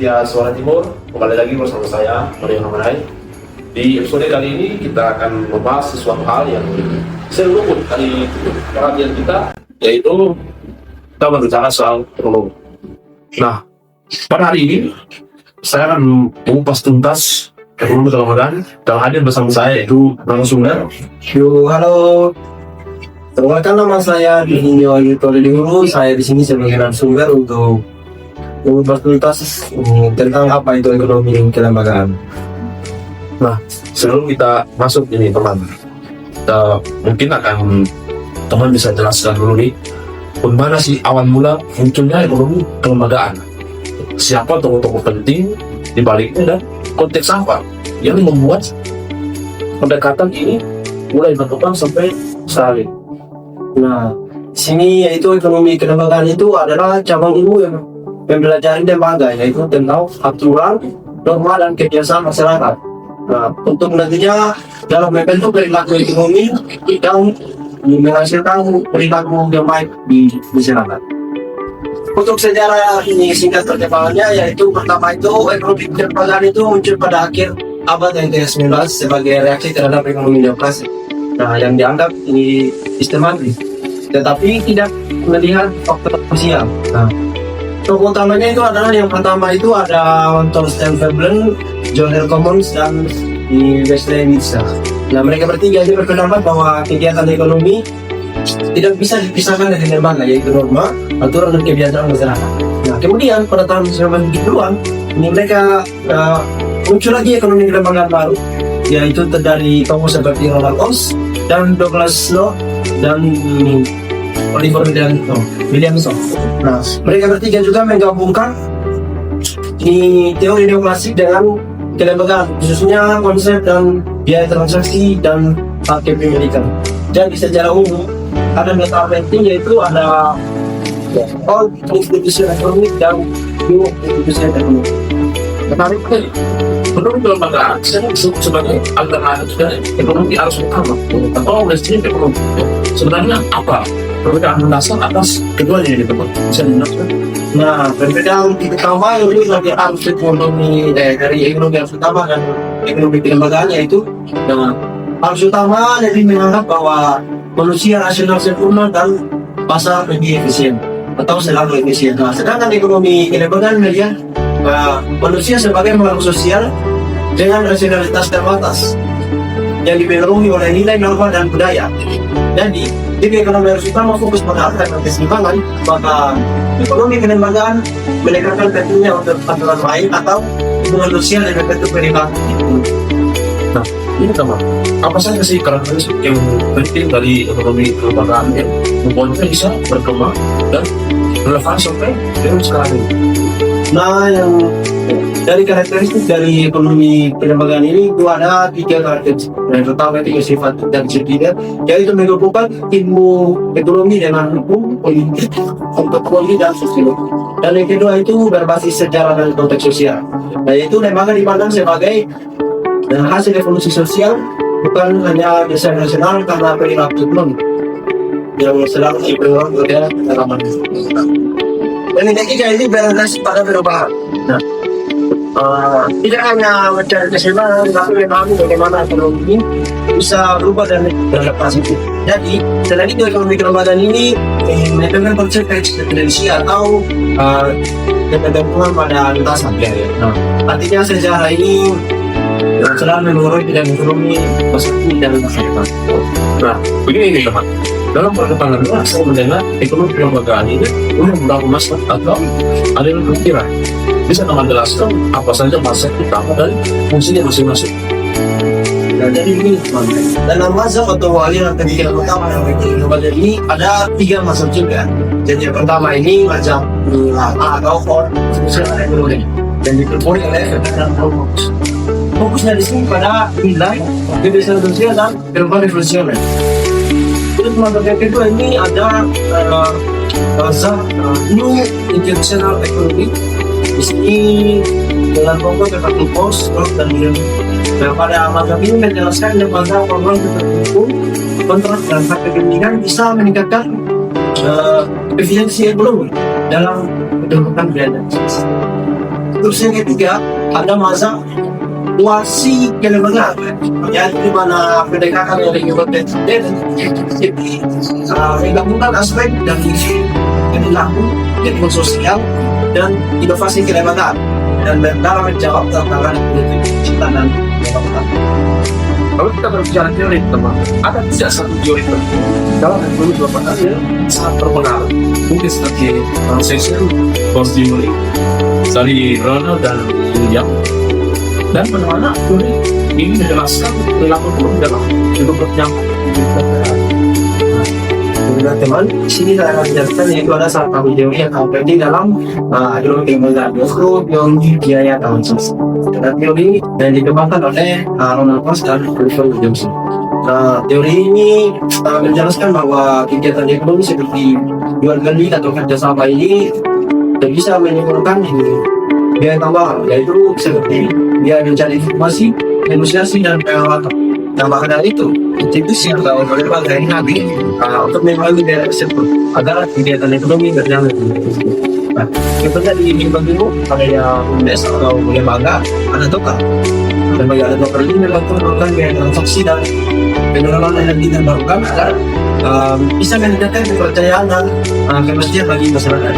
setia Suara Timur, kembali lagi bersama saya, Mario Hamanai. Di episode kali ini kita akan membahas sesuatu hal yang sering luput dari perhatian kita, yaitu kita berbicara soal ekonomi. Nah, pada hari ini saya akan mengupas tuntas ekonomi Ramadan dan hadir bersama saya yaitu narasumber. Yo, halo. Perkenalkan, nama saya Dinyo Ayutolehuru. Saya di sini sebagai narasumber untuk mengupas tuntas tentang apa itu ekonomi kelembagaan. Nah, sebelum kita masuk ini teman, mungkin akan teman bisa jelaskan dulu nih, bagaimana sih awal mula munculnya ekonomi kelembagaan? Siapa tokoh-tokoh penting di baliknya dan konteks apa yang membuat pendekatan ini mulai berkembang sampai saat ini? Nah, sini yaitu ekonomi kelembagaan itu adalah cabang ilmu yang mempelajari lembaga, yaitu tentang aturan, norma, dan kebiasaan masyarakat. Nah, untuk nantinya dalam membentuk perilaku ekonomi yang menghasilkan perilaku yang baik di masyarakat. Untuk sejarah ini singkat perkembangannya, yaitu pertama itu ekonomi kelembagaan itu muncul pada akhir abad yang ke-19 sebagai reaksi terhadap ekonomi neoklasik. Nah, yang dianggap ini sistematis, tetapi tidak melihat faktor sosial. Nah, tokoh utamanya itu adalah yang pertama itu ada Thorstein Veblen, John L. Commons, dan Wesley Nietzsche. Nah, mereka bertiga ini berpendapat bahwa kegiatan ekonomi tidak bisa dipisahkan dari lembaga, yaitu norma, aturan, dan kebiasaan masyarakat. Nah, kemudian pada tahun 1970-an ini mereka muncul lagi ekonomi kelembagaan baru, yaitu dari tokoh seperti Roland Oss dan Douglas North dan Oliver Williamson. Nah, mereka bertiga juga menggabungkan di teori neoklasik dengan kelembagaan, khususnya konsep dan biaya transaksi dan hak kepemilikan. Jadi secara umum ada meta penting, yaitu ada all institusi ekonomi dan new institusi ekonomi. Menarik sekali. Menurut kelembagaan, saya disebut sebagai alternatif dari ekonomi arus utama atau mainstream ekonomi. Sebenarnya apa perbedaan mendasar atas keduanya ini, teman? Bisa dijelaskan? Nah, perbedaan utama itu dari arus ekonomi dari ekonomi arus utama dan ekonomi kelembagaan, yaitu arus utama jadi menganggap bahwa manusia rasional sempurna dan pasar lebih efisien atau selalu efisien. Nah, sedangkan ekonomi kelembagaan melihat manusia sebagai makhluk sosial dengan rasionalitas terbatas yang dipenuhi oleh nilai, norma, dan budaya. Jadi, jika ekonomi harus utama fokus pada alternatif keseimbangan, maka ekonomi kelembagaan menekankan pentingnya untuk aturan lain atau hubungan sosial yang bentuk perilaku. Nah, ini teman, apa saja sih karakteristik yang penting dari ekonomi kelembagaan yang membuatnya bisa berkembang dan relevan sampai dengan sekarang ini? Nah, yang dari karakteristik dari ekonomi kelembagaan ini itu ada 3 karakteristik. Yang pertama itu sifat dan disipliner, yaitu menggabungkan ilmu ekonomi dengan hukum, politik, antropologi, dan sosiologi. Dan yang kedua itu berbasis sejarah dan konteks sosial. Nah, yaitu lembaga dipandang sebagai hasil evolusi sosial, bukan hanya desain nasional karena perilaku ekonomi yang selalu dipengaruhi oleh pengalaman. Dan yang ketiga ini berorientasi pada perubahan. Nah, tidak hanya mencari keseimbangan, tapi memahami bagaimana ekonomi bisa berubah dan beradaptasi. Jadi, selain itu ekonomi kelembagaan ini menekankan konsep eksistensi atau ketergantungan pada lintasan. Nah, artinya sejarah ini selalu menurut bidang ekonomi masa kini dan masa depan. Nah, begini nih teman, dalam perkembangan saya mendengar ekonomi kelembagaan ini membangun masalah atau ada yang berkira. Bisa teman jelaskan apa saja konsep utama dan fungsinya masing-masing? Nah, jadi ini dalam mazhab atau aliran pemikiran utama yang kelembagaan ini ada 3 mazhab juga. Jadi yang pertama ini mazhab atau fungsional ekonomi yang dipelopori oleh Ferdinand Marx. Fokusnya di sini pada nilai, kebiasaan sosial, dan perubahan evolusioner. Terus mazhab yang kedua ini ada mazhab new institutional economy. Di sini dengan pokok seperti pos, dan nah, pada mazhab ini menjelaskan lembaga formal tertentu, kontrak dan hak kepemilikan bisa meningkatkan efisiensi ekonomi dalam menentukan biaya. Terus yang ketiga, ada masa kuasi kelembagaan. Jadi di mana pendekatan dari kompetensi jadi menggabungkan aspek dari perilaku, ekonomi sosial, dan inovasi kelembagaan dan dalam menjawab tantangan cipta dan kelembagaan. Kalau kita berbicara teori, teman, ada tidak satu teori tertentu dalam ekonomi kelembagaan yang sangat berpengaruh. Mungkin seperti transaction, consumer, dari Ronald dan William. Dan mana-mana teori ini menjelaskan perilaku buruk dalam hidup yang teman, di sini saya akan menjelaskan yaitu ada satu teori yang terjadi dalam ekonomi kelembagaan, yaitu teori biaya transaksi. Dan teori yang dikembangkan oleh Ronald Coase dan Clifford Williamson. Nah, teori ini menjelaskan bahwa kegiatan ekonomi seperti jual beli atau kerjasama ini bisa menimbulkan biaya tambahan, yaitu seperti biaya mencari informasi, negosiasi, dan perawatan. Nah, maka dari itu, institusi atau lembaga ini nanti untuk membangun biaya tersebut agar kegiatan ekonomi berjalan lebih efisien. Nah, contohnya di bagimu ada yang desa atau lembaga ada tukar. Lembaga ada tukar ini memang menurunkan biaya transaksi dan pengelolaan energi terbarukan agar bisa meningkatkan kepercayaan dan kepastian bagi masyarakat.